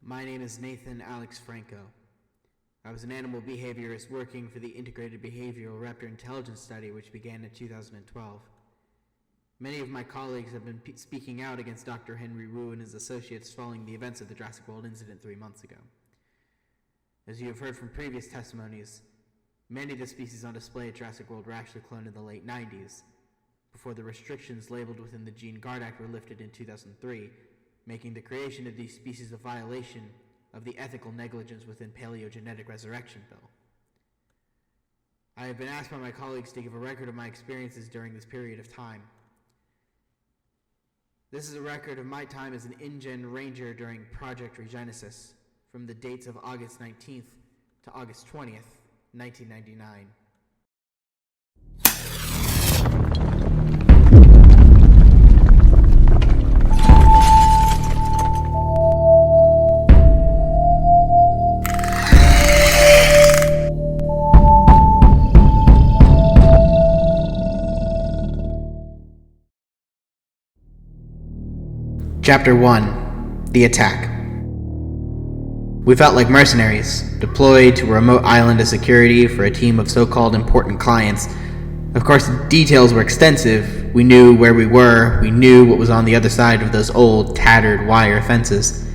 My name is Nathan Alex Franco. I was an animal behaviorist working for the Integrated Behavioral Raptor Intelligence Study, which began in 2012. Many of my colleagues have been speaking out against Dr. Henry Wu and his associates following the events of the Jurassic World incident 3 months ago. As you have heard from previous testimonies, many of the species on display at Jurassic World were actually cloned in the late 90s, before the restrictions labeled within the Gene Guard Act were lifted in 2003, making the creation of these species a violation of the ethical negligence within paleogenetic resurrection bill. I have been asked by my colleagues to give a record of my experiences during this period of time. This is a record of my time as an InGen Ranger during Project Regenesis, from the dates of August 19th to August 20th, 1999. Chapter 1. The Attack. We felt like mercenaries, deployed to a remote island as security for a team of so-called important clients. Of course, the details were extensive. We knew where we were, we knew what was on the other side of those old, tattered wire fences.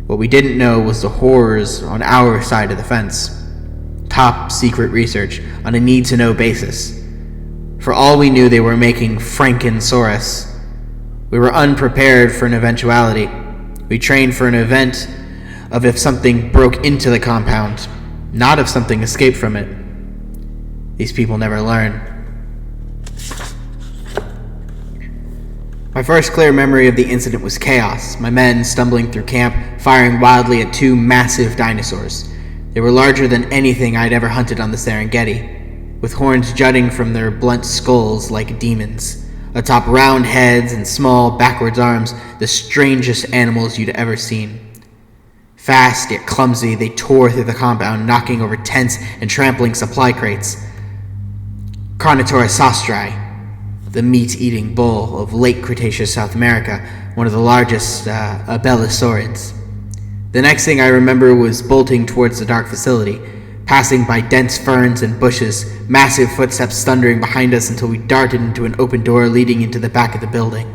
What we didn't know was the horrors on our side of the fence. Top secret research on a need-to-know basis. For all we knew, they were making Frankensaurus. We were unprepared for an eventuality. We trained for an event of if something broke into the compound, not if something escaped from it. These people never learn. My first clear memory of the incident was chaos. My men stumbling through camp, firing wildly at two massive dinosaurs. They were larger than anything I'd ever hunted on the Serengeti, with horns jutting from their blunt skulls like demons. Atop round heads and small, backwards arms, the strangest animals you'd ever seen. Fast yet clumsy, they tore through the compound, knocking over tents and trampling supply crates. Carnotaurus sastri, the meat-eating bull of late Cretaceous South America, one of the largest abelisaurids. The next thing I remember was bolting towards the dark facility, passing by dense ferns and bushes, massive footsteps thundering behind us until we darted into an open door leading into the back of the building.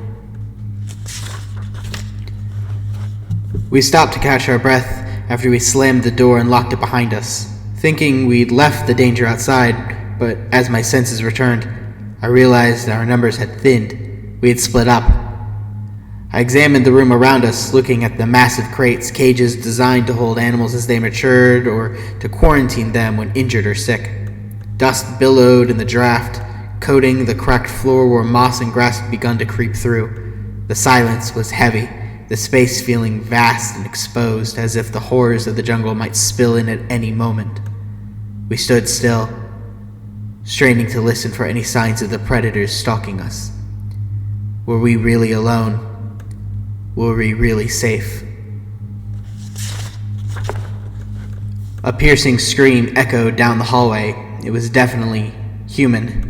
We stopped to catch our breath after we slammed the door and locked it behind us, thinking we'd left the danger outside, but as my senses returned, I realized our numbers had thinned. We had split up. I examined the room around us, looking at the massive crates, cages designed to hold animals as they matured or to quarantine them when injured or sick. Dust billowed in the draft, coating the cracked floor where moss and grass had begun to creep through. The silence was heavy, the space feeling vast and exposed, as if the horrors of the jungle might spill in at any moment. We stood still, straining to listen for any signs of the predators stalking us. Were we really alone? Were we really safe? A piercing scream echoed down the hallway. It was definitely human.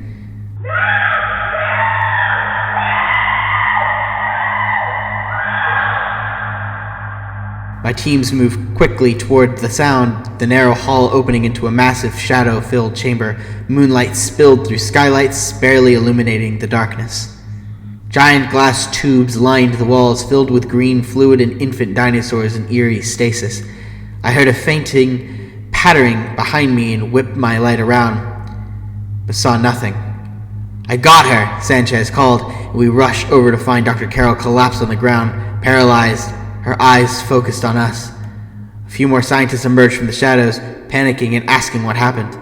My teams moved quickly toward the sound, the narrow hall opening into a massive shadow-filled chamber. Moonlight spilled through skylights, barely illuminating the darkness. Giant glass tubes lined the walls, filled with green fluid and infant dinosaurs in eerie stasis. I heard a fainting pattering behind me and whipped my light around, but saw nothing. "I got her," Sanchez called, and we rushed over to find Dr. Carroll collapsed on the ground, paralyzed, her eyes focused on us. A few more scientists emerged from the shadows, panicking and asking what happened.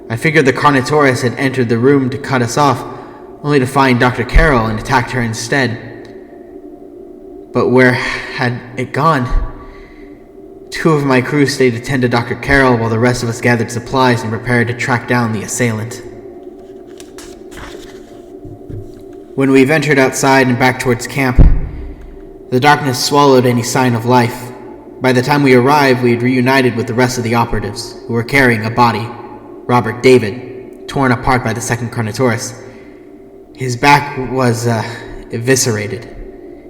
I figured the Carnotaurus had entered the room to cut us off, only to find Dr. Carroll and attacked her instead. But where had it gone? Two of my crew stayed to tend to Dr. Carroll while the rest of us gathered supplies and prepared to track down the assailant. When we ventured outside and back towards camp, the darkness swallowed any sign of life. By the time we arrived, we had reunited with the rest of the operatives, who were carrying a body, Robert David, torn apart by the second Carnotaurus. His back was eviscerated,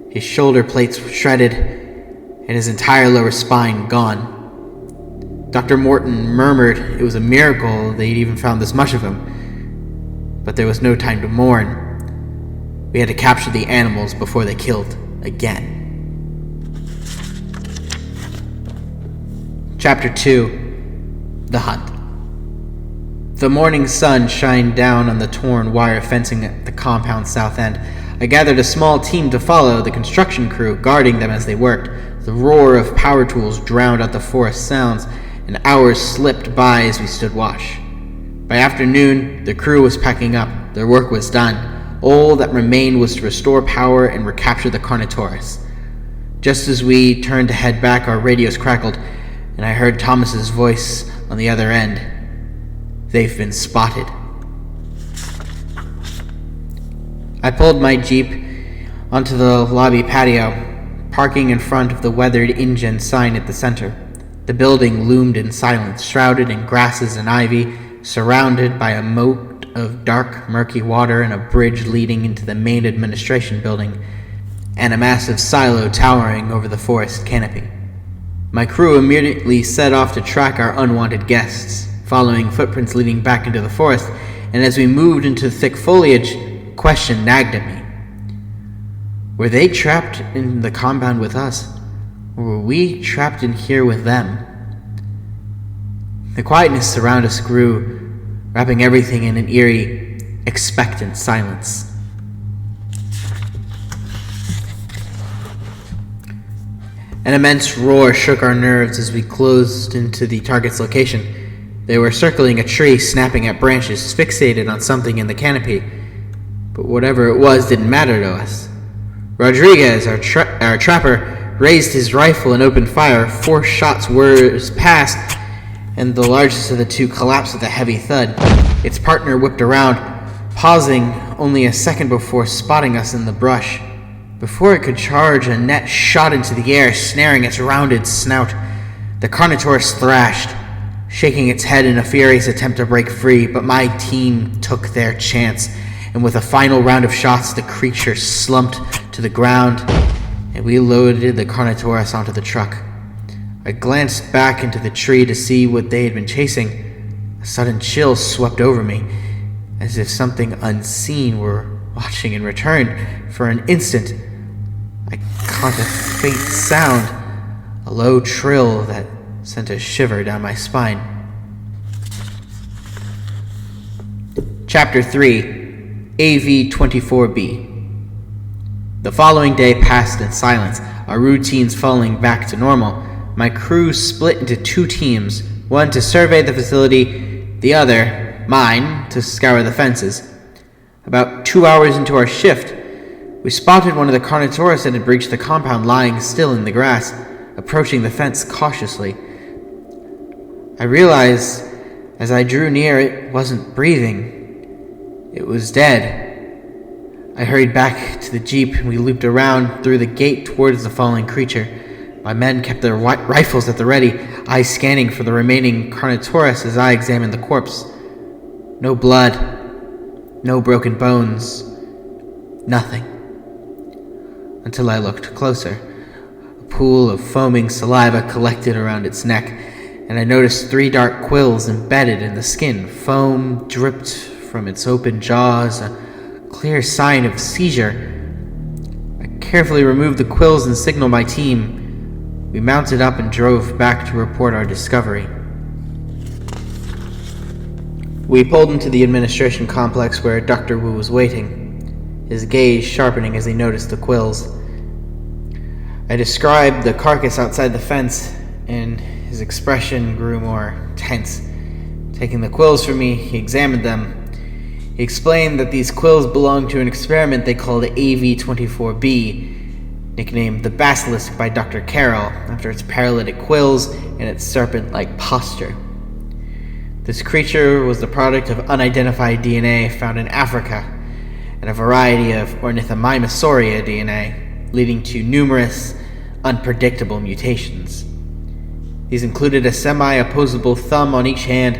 his shoulder plates shredded, and his entire lower spine gone. Dr. Morton murmured it was a miracle they'd even found this much of him, but there was no time to mourn. We had to capture the animals before they killed again. Chapter 2: The Hunt. The morning sun shined down on the torn wire fencing at the compound's south end. I gathered a small team to follow, the construction crew guarding them as they worked. The roar of power tools drowned out the forest sounds, and hours slipped by as we stood watch. By afternoon, the crew was packing up. Their work was done. All that remained was to restore power and recapture the Carnotaurus. Just as we turned to head back, our radios crackled, and I heard Thomas's voice on the other end. "They've been spotted." I pulled my Jeep onto the lobby patio, parking in front of the weathered InGen sign at the center. The building loomed in silence, shrouded in grasses and ivy, surrounded by a moat of dark, murky water and a bridge leading into the main administration building, and a massive silo towering over the forest canopy. My crew immediately set off to track our unwanted guests, following footprints leading back into the forest, and as we moved into thick foliage, a question nagged at me. Were they trapped in the compound with us, or were we trapped in here with them? The quietness around us grew, wrapping everything in an eerie, expectant silence. An immense roar shook our nerves as we closed into the target's location. They were circling a tree, snapping at branches, fixated on something in the canopy. But whatever it was didn't matter to us. Rodriguez, our trapper, raised his rifle and opened fire. 4 shots whizzed past, and the largest of the two collapsed with a heavy thud. Its partner whipped around, pausing only a second before spotting us in the brush. Before it could charge, a net shot into the air, snaring its rounded snout. The Carnotaurus thrashed, shaking its head in a furious attempt to break free, but my team took their chance, and with a final round of shots, the creature slumped to the ground, and we loaded the Carnotaurus onto the truck. I glanced back into the tree to see what they had been chasing. A sudden chill swept over me, as if something unseen were watching in return. For an instant, I caught a faint sound, a low trill that sent a shiver down my spine. Chapter 3: AV-24B. The following day passed in silence, our routines falling back to normal. My crew split into 2 teams, one to survey the facility, the other, mine, to scour the fences. About 2 hours into our shift, we spotted one of the Carnotaurus that had breached the compound lying still in the grass, approaching the fence cautiously. I realized as I drew near it wasn't breathing. It was dead. I hurried back to the Jeep and we looped around through the gate towards the falling creature. My men kept their rifles at the ready, eyes scanning for the remaining Carnotaurus as I examined the corpse. No blood, no broken bones, nothing. Until I looked closer. A pool of foaming saliva collected around its neck, and I noticed 3 dark quills embedded in the skin. Foam dripped from its open jaws, a clear sign of seizure. I carefully removed the quills and signaled my team. We mounted up and drove back to report our discovery. We pulled into the administration complex where Dr. Wu was waiting, his gaze sharpening as he noticed the quills. I described the carcass outside the fence, and his expression grew more tense. Taking the quills from me, he examined them. He explained that these quills belonged to an experiment they called AV-24B, nicknamed the Basilisk by Dr. Carroll, after its paralytic quills and its serpent-like posture. This creature was the product of unidentified DNA found in Africa, and a variety of Ornithomimosauria DNA, leading to numerous unpredictable mutations. These included a semi-opposable thumb on each hand,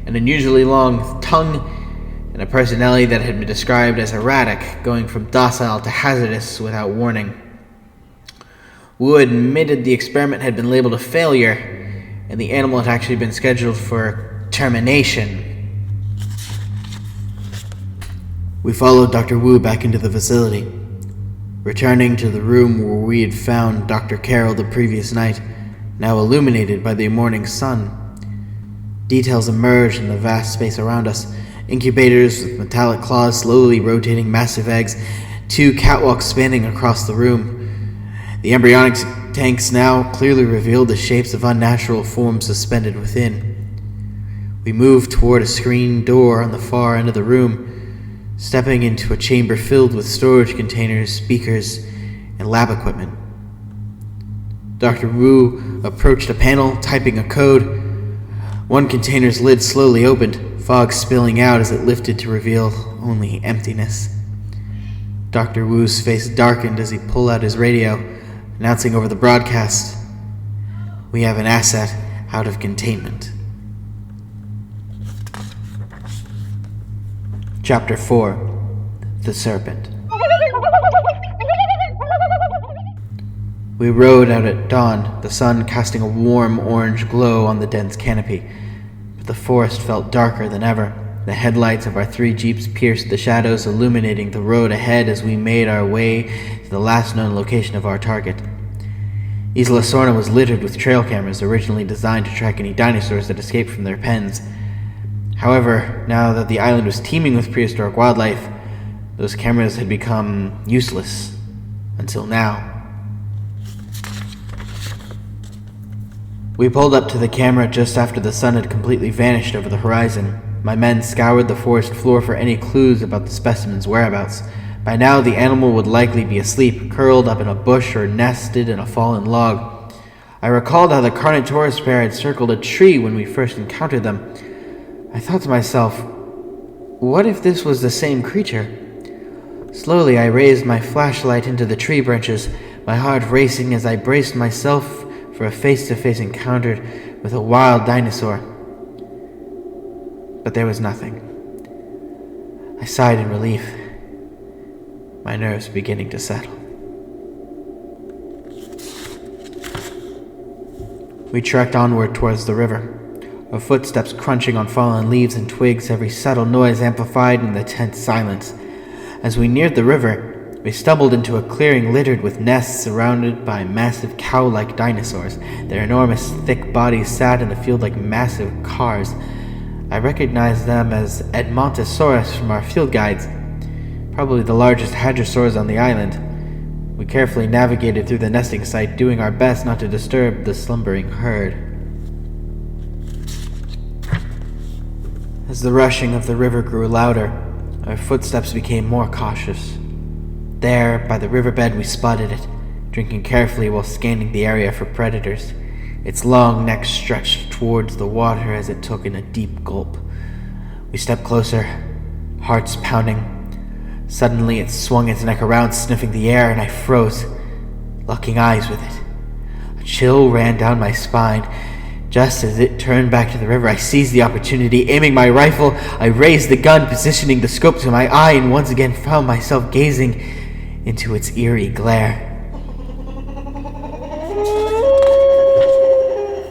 an unusually long tongue, and a personality that had been described as erratic, going from docile to hazardous without warning. Wu admitted the experiment had been labeled a failure, and the animal had actually been scheduled for termination. We followed Dr. Wu back into the facility, returning to the room where we had found Dr. Carroll the previous night, now illuminated by the morning sun. Details emerged in the vast space around us. Incubators with metallic claws slowly rotating massive eggs, 2 catwalks spanning across the room. The embryonic tanks now clearly revealed the shapes of unnatural forms suspended within. We moved toward a screened door on the far end of the room, stepping into a chamber filled with storage containers, speakers, and lab equipment. Dr. Wu approached a panel, typing a code. One container's lid slowly opened, fog spilling out as it lifted to reveal only emptiness. Dr. Wu's face darkened as he pulled out his radio, announcing over the broadcast, "We have an asset out of containment." Chapter 4. The Serpent. We rode out at dawn, the sun casting a warm orange glow on the dense canopy, but the forest felt darker than ever. The headlights of our 3 jeeps pierced the shadows, illuminating the road ahead as we made our way to the last known location of our target. Isla Sorna was littered with trail cameras originally designed to track any dinosaurs that escaped from their pens. However, now that the island was teeming with prehistoric wildlife, those cameras had become useless. Until now. We pulled up to the camera just after the sun had completely vanished over the horizon. My men scoured the forest floor for any clues about the specimen's whereabouts. By now, the animal would likely be asleep, curled up in a bush or nested in a fallen log. I recalled how the Carnotaurus pair had circled a tree when we first encountered them. I thought to myself, what if this was the same creature? Slowly, I raised my flashlight into the tree branches, my heart racing as I braced myself for a face-to-face encounter with a wild dinosaur. But there was nothing. I sighed in relief, my nerves beginning to settle. We trekked onward towards the river, our footsteps crunching on fallen leaves and twigs, every subtle noise amplified in the tense silence. As we neared the river, we stumbled into a clearing littered with nests surrounded by massive cow-like dinosaurs. Their enormous, thick bodies sat in the field like massive cars. I recognized them as Edmontosaurus from our field guides, probably the largest hadrosaurs on the island. We carefully navigated through the nesting site, doing our best not to disturb the slumbering herd. As the rushing of the river grew louder, our footsteps became more cautious. There, by the riverbed, we spotted it, drinking carefully while scanning the area for predators. Its long neck stretched towards the water as it took in a deep gulp. We stepped closer, hearts pounding. Suddenly, it swung its neck around, sniffing the air, and I froze, locking eyes with it. A chill ran down my spine. Just as it turned back to the river, I seized the opportunity. Aiming my rifle, I raised the gun, positioning the scope to my eye, and once again found myself gazing into its eerie glare.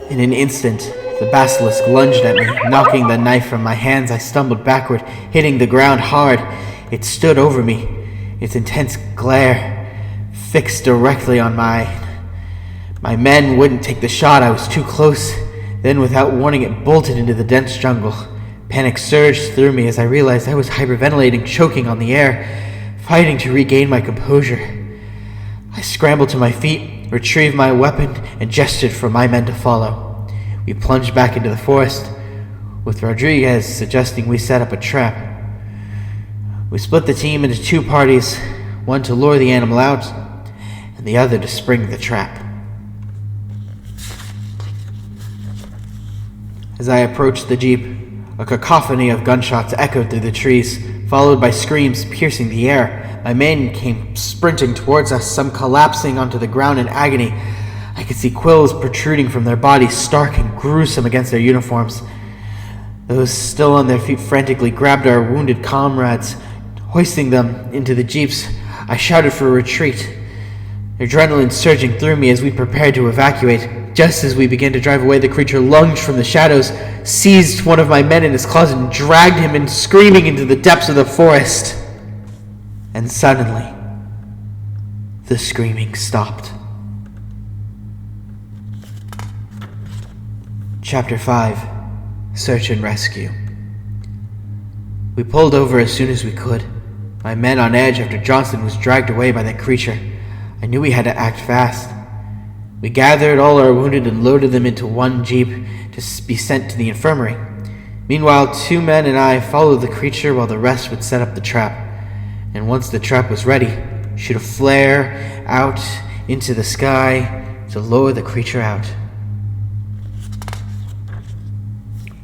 In an instant, the basilisk lunged at me, knocking the knife from my hands. I stumbled backward, hitting the ground hard. It stood over me, its intense glare fixed directly on mine. My men wouldn't take the shot. I was too close. Then, without warning, it bolted into the dense jungle. Panic surged through me as I realized I was hyperventilating, choking on the air, fighting to regain my composure. I scrambled to my feet, retrieved my weapon, and gestured for my men to follow. We plunged back into the forest, with Rodriguez suggesting we set up a trap. We split the team into 2 parties, one to lure the animal out, and the other to spring the trap. As I approached the jeep, a cacophony of gunshots echoed through the trees, followed by screams piercing the air. My men came sprinting towards us, some collapsing onto the ground in agony. I could see quills protruding from their bodies, stark and gruesome against their uniforms. Those still on their feet frantically grabbed our wounded comrades, hoisting them into the jeeps. I shouted for a retreat, Adrenaline surging through me as we prepared to evacuate. Just as we began to drive away, the creature lunged from the shadows, seized one of my men in his claws, and dragged him in screaming into the depths of the forest. And suddenly, the screaming stopped. Chapter 5. Search and Rescue. We pulled over as soon as we could, my men on edge after Johnson was dragged away by that creature. I knew we had to act fast. We gathered all our wounded and loaded them into one jeep to be sent to the infirmary. Meanwhile, 2 men and I followed the creature while the rest would set up the trap. And once the trap was ready, shoot a flare out into the sky to lure the creature out.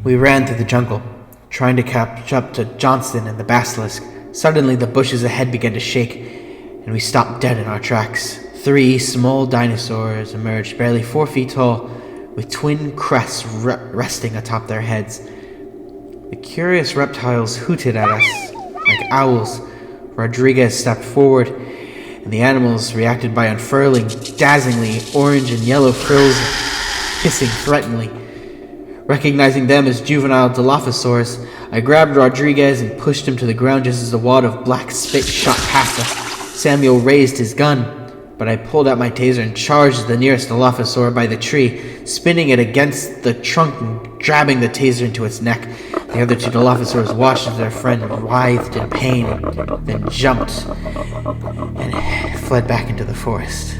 We ran through the jungle, trying to catch up to Johnson and the Basilisk. Suddenly, the bushes ahead began to shake, and we stopped dead in our tracks. 3 small dinosaurs emerged, barely 4 feet tall, with twin crests resting atop their heads. The curious reptiles hooted at us like owls. Rodriguez stepped forward, and the animals reacted by unfurling dazzlingly orange and yellow frills, hissing threateningly. Recognizing them as juvenile Dilophosaurs, I grabbed Rodriguez and pushed him to the ground just as a wad of black spit shot past us. Samuel raised his gun, but I pulled out my taser and charged the nearest Dilophosaur by the tree, spinning it against the trunk and jabbing the taser into its neck. The other 2 Dilophosaurs watched as their friend writhed in pain, then jumped and fled back into the forest.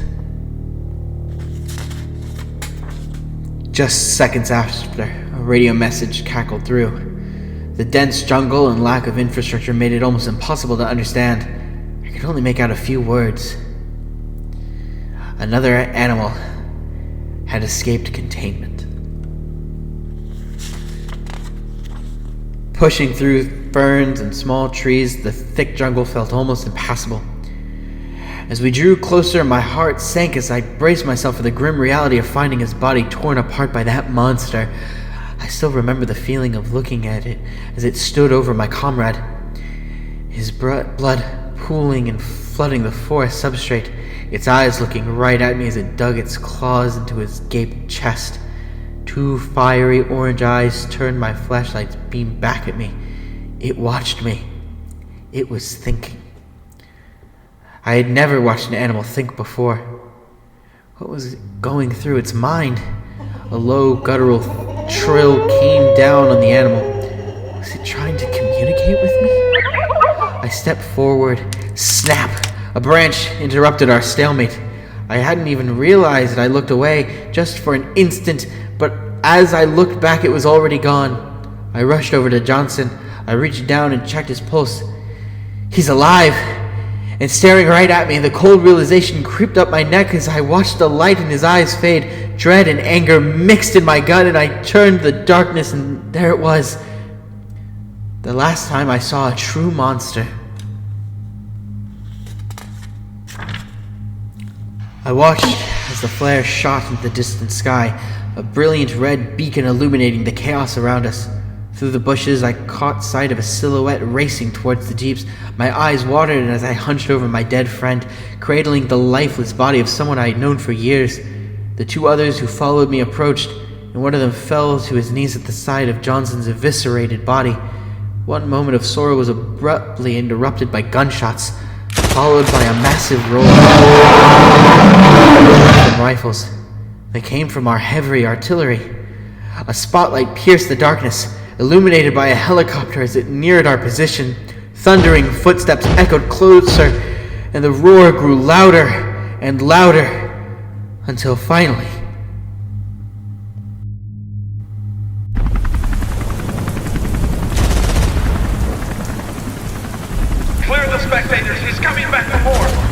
Just seconds after, a radio message cackled through. The dense jungle and lack of infrastructure made it almost impossible to understand. I could only make out a few words. Another animal had escaped containment. Pushing through ferns and small trees, the thick jungle felt almost impassable. As we drew closer, my heart sank as I braced myself for the grim reality of finding his body torn apart by that monster. I still remember the feeling of looking at it as it stood over my comrade, his blood pooling and flooding the forest substrate, its eyes looking right at me as it dug its claws into his gaped chest. 2 fiery orange eyes turned my flashlight's beam back at me. It watched me. It was thinking. I had never watched an animal think before. What was going through its mind? A low, guttural trill came down on the animal. Was it trying to communicate with me? I stepped forward. Snap! A branch interrupted our stalemate. I hadn't even realized I looked away just for an instant, but as I looked back, it was already gone. I rushed over to Johnson. I reached down and checked his pulse. He's alive! And staring right at me, the cold realization creeped up my neck as I watched the light in his eyes fade. Dread and anger mixed in my gut, and I turned the darkness, and there it was. The last time I saw a true monster. I watched as the flare shot into the distant sky, a brilliant red beacon illuminating the chaos around us. Through the bushes, I caught sight of a silhouette racing towards the jeeps. My eyes watered as I hunched over my dead friend, cradling the lifeless body of someone I had known for years. The 2 others who followed me approached, and one of them fell to his knees at the sight of Johnson's eviscerated body. One moment of sorrow was abruptly interrupted by gunshots, followed by a massive roar from rifles. They came from our heavy artillery. A spotlight pierced the darkness, illuminated by a helicopter as it neared our position. Thundering footsteps echoed closer, and the roar grew louder and louder, until finally... Clear the spectators, he's coming back for more!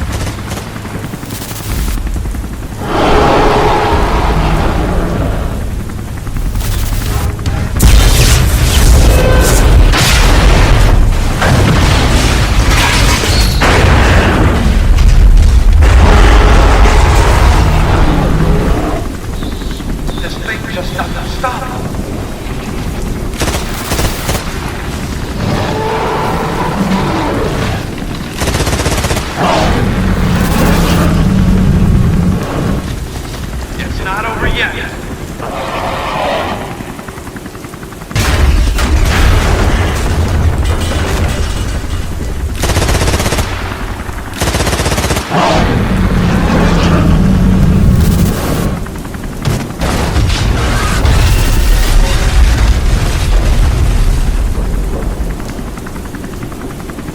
over yet.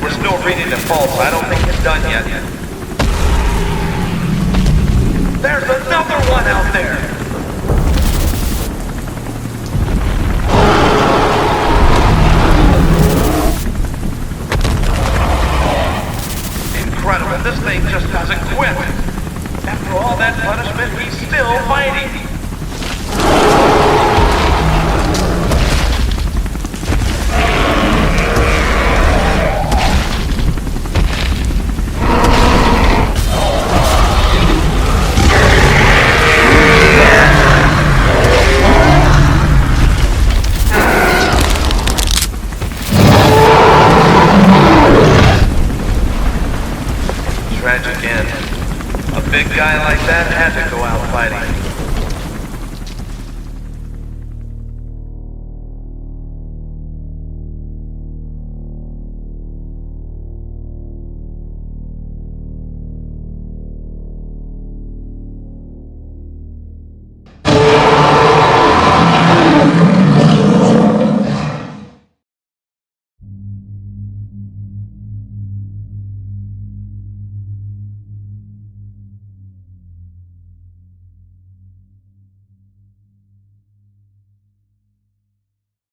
We're still reading the pulse. I don't think it's done yet. There's another one out there! Incredible, this thing just doesn't quit. After all that punishment, he's still fighting. Tragic end. A big guy like that had to go out fighting.